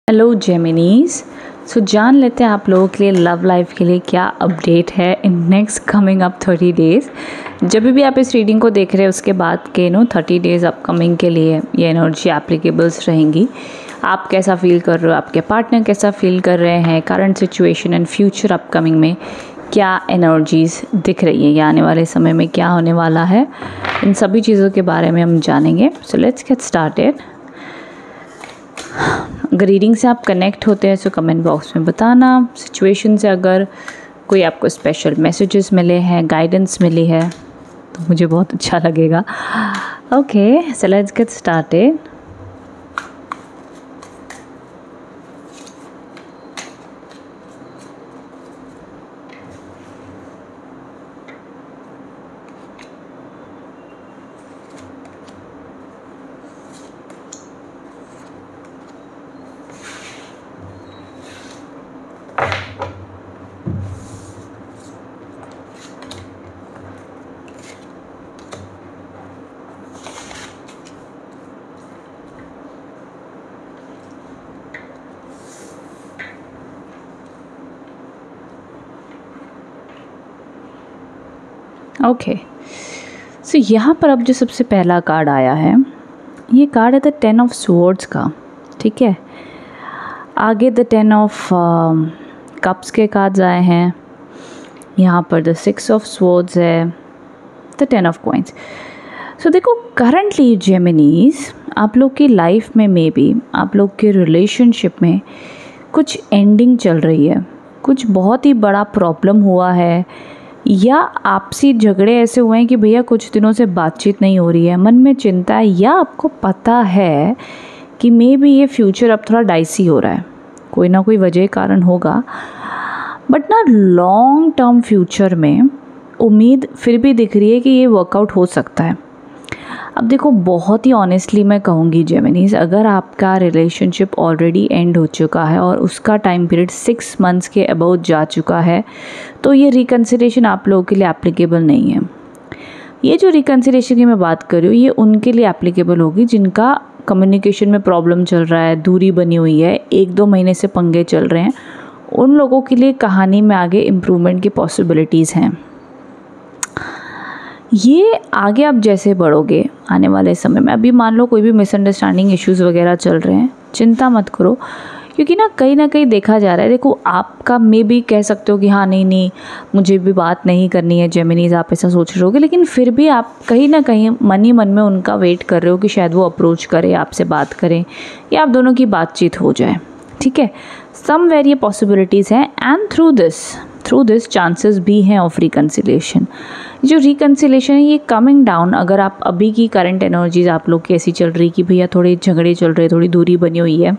Hello जेमिनीज। सो जान लेते हैं आप लोगों के लिए लव लाइफ के लिए क्या अपडेट है in next coming up 30 days. जब भी आप इस रीडिंग को देख रहे हैं उसके बाद के 30 डेज़ अपकमिंग के लिए ये एनर्जी एप्लीकेबल्स रहेंगी। आप कैसा फील कर रहे हो, आपके पार्टनर कैसा फील कर रहे हैं, current situation and future upcoming में क्या एनर्जीज़ दिख रही है या आने वाले समय में क्या होने वाला है, इन सभी चीज़ों के बारे में हम जानेंगे। सो लेट्स गेट स्टार्टेड। अगर रीडिंग से आप कनेक्ट होते हैं तो कमेंट बॉक्स में बताना। सिचुएशन से अगर कोई आपको स्पेशल मैसेजेस मिले हैं, गाइडेंस मिली है तो मुझे बहुत अच्छा लगेगा। Okay, so let's get started. Okay, so यहाँ पर अब जो सबसे पहला कार्ड आया है, ये कार्ड है द 10 ऑफ स्वॉर्ड्स का। ठीक है, आगे द 10 ऑफ कप्स के कार्ड्स आए हैं, यहाँ पर द 6 ऑफ स्वॉर्ड्स है, द 10 ऑफ कॉइंस। सो देखो, करंटली जेमिनीज आप लोग की लाइफ में मे बी आप लोग के रिलेशनशिप में कुछ एंडिंग चल रही है, कुछ बहुत ही बड़ा प्रॉब्लम हुआ है या आपसी झगड़े ऐसे हुए हैं कि भैया कुछ दिनों से बातचीत नहीं हो रही है, मन में चिंता है, या आपको पता है कि मे बी ये फ्यूचर अब थोड़ा डाइसी हो रहा है, कोई ना कोई वजह कारण होगा, बट ना लॉन्ग टर्म फ्यूचर में उम्मीद फिर भी दिख रही है कि ये वर्कआउट हो सकता है। अब देखो, बहुत ही ऑनेस्टली मैं कहूँगी जेमिनीज, अगर आपका रिलेशनशिप ऑलरेडी एंड हो चुका है और उसका टाइम पीरियड 6 मंथ्स के अबाउट जा चुका है तो ये रिकन्सिलिएशन आप लोगों के लिए एप्लीकेबल नहीं है। ये जो रिकन्सिलिएशन की मैं बात कर रही हूँ ये उनके लिए एप्लीकेबल होगी जिनका कम्युनिकेशन में प्रॉब्लम चल रहा है, दूरी बनी हुई है, 1-2 महीने से पंगे चल रहे हैं, उन लोगों के लिए कहानी में आगे इम्प्रूवमेंट की पॉसिबिलिटीज़ हैं। ये आगे आप जैसे बढ़ोगे आने वाले समय में, अभी मान लो कोई भी मिसअंडरस्टैंडिंग इश्यूज़ वगैरह चल रहे हैं, चिंता मत करो, क्योंकि ना कहीं देखा जा रहा है, देखो आपका मे भी कह सकते हो कि हाँ नहीं मुझे भी बात नहीं करनी है जेमिनीज, आप ऐसा सोच रहे होगे, लेकिन फिर भी आप कहीं ना कहीं मन ही मन में उनका वेट कर रहे हो कि शायद वो अप्रोच करे, आपसे बात करें या आप दोनों की बातचीत हो जाए। ठीक है, समवेयर ये पॉसिबिलिटीज़ हैं एंड थ्रू दिस चांसेस भी हैं ऑफ रिकन्सिलिएशन। जो रिकन्सिलिएशन है ये कमिंग डाउन, अगर आप अभी की करंट एनर्जीज आप लोग की ऐसी चल रही कि भैया थोड़े झगड़े चल रहे, थोड़ी दूरी बनी हुई है,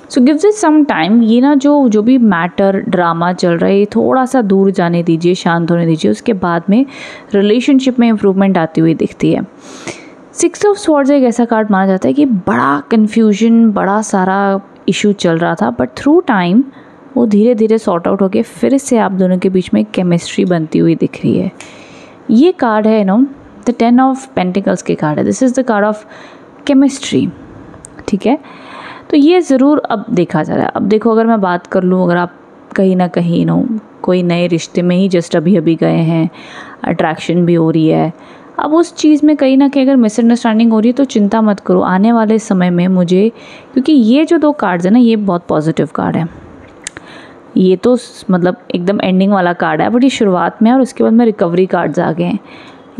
सो गिव्स इट सम टाइम। ये ना जो भी मैटर ड्रामा चल रहा है ये थोड़ा सा दूर जाने दीजिए, शांत होने दीजिए, उसके बाद में रिलेशनशिप में इम्प्रूवमेंट आती हुई दिखती है। 6 ऑफ स्वॉर्ड्स एक ऐसा कार्ड माना जाता है कि बड़ा कन्फ्यूजन, बड़ा सारा इशू चल रहा था, बट थ्रू टाइम वो धीरे धीरे सॉर्ट आउट होके फिर से आप दोनों के बीच में केमिस्ट्री बनती हुई दिख रही है। ये कार्ड है द 10 ऑफ पेंटिकल्स के कार्ड है, this is the card of chemistry. ठीक है, तो ये ज़रूर अब देखा जा रहा है। अब देखो, अगर मैं बात कर लूँ, अगर आप कहीं ना कहीं कोई नए रिश्ते में ही जस्ट अभी गए हैं, अट्रैक्शन भी हो रही है, अब उस चीज़ में कहीं ना कहीं अगर मिसअंडरस्टैंडिंग हो रही है तो चिंता मत करो, आने वाले समय में मुझे, क्योंकि ये जो 2 कार्ड्स है ना ये बहुत पॉजिटिव कार्ड है, ये तो मतलब एकदम एंडिंग वाला कार्ड है, बट ये शुरुआत में है और उसके बाद में रिकवरी कार्ड्स आ गए हैं।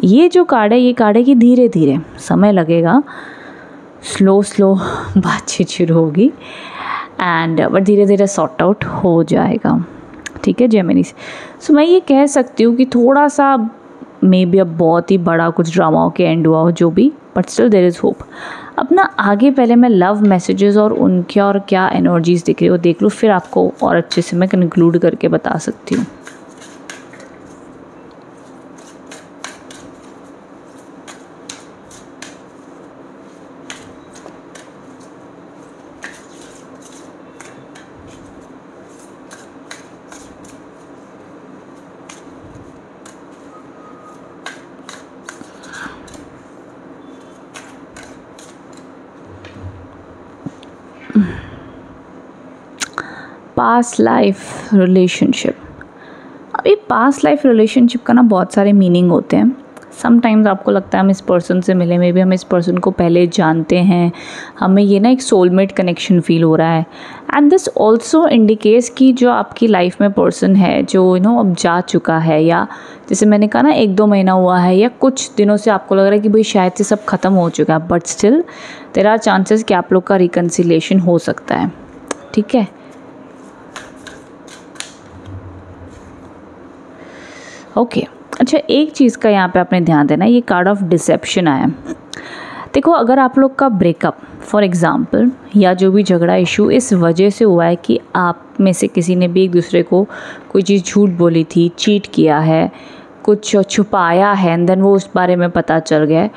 ये जो कार्ड है ये कार्ड है कि धीरे धीरे समय लगेगा, स्लो बातचीत शुरू होगी एंड बट धीरे धीरे सॉर्ट आउट हो जाएगा। ठीक है जेमिनीज, सो मैं ये कह सकती हूँ कि थोड़ा सा मे बी अब बहुत ही बड़ा कुछ ड्रामा के एंड हुआ हो जो भी, but still there is hope. अब ना आगे पहले मैं लव मैसेजेस और उनके और क्या एनर्जीज दिख रही हो देख लूँ, फिर आपको और अच्छे से मैं कंक्लूड करके बता सकती हूँ। Past life relationship. अब ये पास्ट लाइफ रिलेशनशिप का ना बहुत सारे मीनिंग होते हैं। समटाइम्स आपको लगता है हम इस पर्सन से मिले, मे बी हम इस पर्सन को पहले जानते हैं, हमें ये ना एक सोलमेट कनेक्शन फील हो रहा है। एंड दिस ऑल्सो इंडिकेट्स कि जो आपकी लाइफ में पर्सन है जो अब जा चुका है, या जैसे मैंने कहा ना 1-2 महीना हुआ है या कुछ दिनों से आपको लग रहा है कि भाई शायद से सब ख़त्म हो चुका है, but still there are chances कि आप लोग का रिकन्सिलिएशन हो सकता है। ठीक है, ओके अच्छा, एक चीज़ का यहाँ पे आपने ध्यान देना, ये कार्ड ऑफ डिसेप्शन आया। देखो, अगर आप लोग का ब्रेकअप फॉर एग्ज़ाम्पल या जो भी झगड़ा इशू इस वजह से हुआ है कि आप में से किसी ने भी एक दूसरे को कोई चीज़ झूठ बोली थी, चीट किया है, कुछ छुपाया है, एंड देन वो उस बारे में पता चल गया है,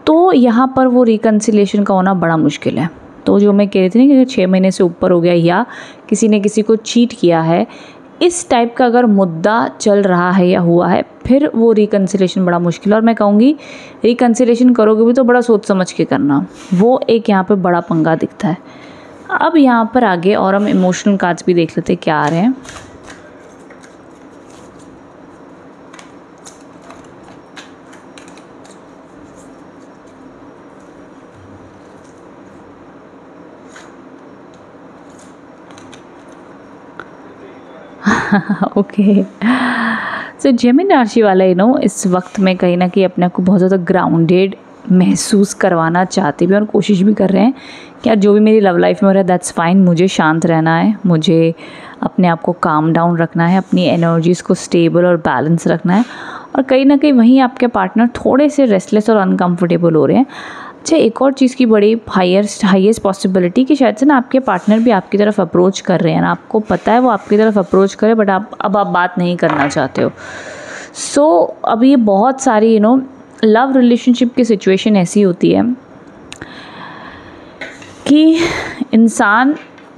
तो यहाँ पर वो रिकन्सिलिएशन का होना बड़ा मुश्किल है। तो जो मैं कह रही थी ना कि 6 महीने से ऊपर हो गया या किसी ने किसी को चीट किया है, इस टाइप का अगर मुद्दा चल रहा है या हुआ है, फिर वो रिकन्सिलिएशन बड़ा मुश्किल है। और मैं कहूँगी रिकन्सिलिएशन करोगे भी तो बड़ा सोच समझ के करना, वो एक यहाँ पे बड़ा पंगा दिखता है। अब यहाँ पर आगे और हम इमोशनल कार्ड्स भी देख लेते क्या आ रहे हैं। ओके, सो जेमिनी राशि वाला इस वक्त में कहीं ना कहीं अपने आप को बहुत ज़्यादा ग्राउंडेड महसूस करवाना चाहते भी और कोशिश भी कर रहे हैं कि यार जो भी मेरी लव लाइफ में हो रहा है दैट्स फाइन, मुझे शांत रहना है, मुझे अपने आप को काम डाउन रखना है, अपनी एनर्जीज़ को स्टेबल और बैलेंस रखना है। और कहीं ना कहीं वहीं आपके पार्टनर थोड़े से रेस्टलेस और अनकम्फर्टेबल हो रहे हैं। अच्छा, एक और चीज़ की बड़ी हाईएस्ट पॉसिबिलिटी कि शायद से ना आपके पार्टनर भी आपकी तरफ अप्रोच कर रहे हैं ना, आपको पता है वो आपकी तरफ अप्रोच करे, बट आप बात नहीं करना चाहते हो। सो अब ये बहुत सारी लव रिलेशनशिप की सिचुएशन ऐसी होती है कि इंसान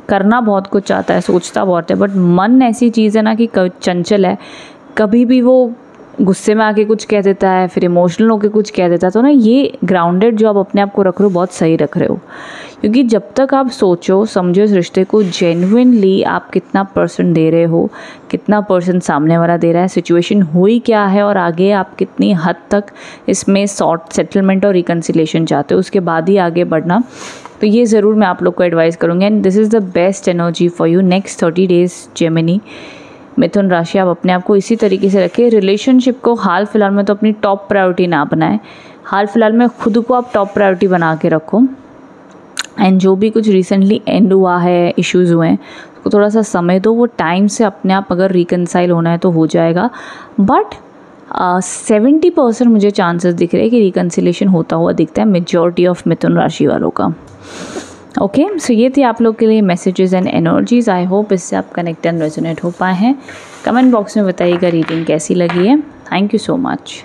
करना बहुत कुछ चाहता है, सोचता बहुत है, बट मन ऐसी चीज़ है ना कि चंचल है, कभी भी वो गुस्से में आके कुछ कह देता है, फिर इमोशनल होके कुछ कह देता है। तो ना ये ग्राउंडेड जो आप अपने आप को रख रहे हो बहुत सही रख रहे हो, क्योंकि जब तक आप सोचो समझो इस रिश्ते को जेन्युइनली आप कितना % दे रहे हो, कितना % सामने वाला दे रहा है, सिचुएशन हुई क्या है और आगे आप कितनी हद तक इसमें सॉर्ट सेटलमेंट और रिकन्सिलिएशन चाहते हो, उसके बाद ही आगे बढ़ना। तो ये ज़रूर मैं आप लोग को एडवाइस करूँगी। And this is the best energy for you next 30 days Gemini. मिथुन राशि, आप अपने आप को इसी तरीके से रखें। रिलेशनशिप को हाल फिलहाल में तो अपनी टॉप प्रायोरिटी ना बनाएं, हाल फिलहाल में खुद को आप टॉप प्रायोरिटी बना के रखो। एंड जो भी कुछ रिसेंटली एंड हुआ है, इश्यूज़ हुए हैं, उसको थोड़ा सा समय दो, वो टाइम से अपने आप अगर रिकन्साइल होना है तो हो जाएगा। बट 70% मुझे चांसेस दिख रहे हैं कि रिकन्सिलेशन होता हुआ दिखता है मेजॉरिटी ऑफ मिथुन राशि वालों का। ओके, सो ये थी आप लोग के लिए messages and energies. I hope इससे आप कनेक्ट एंड रेजोनेट हो पाए हैं। कमेंट बॉक्स में बताइएगा रीडिंग कैसी लगी है। Thank you so much.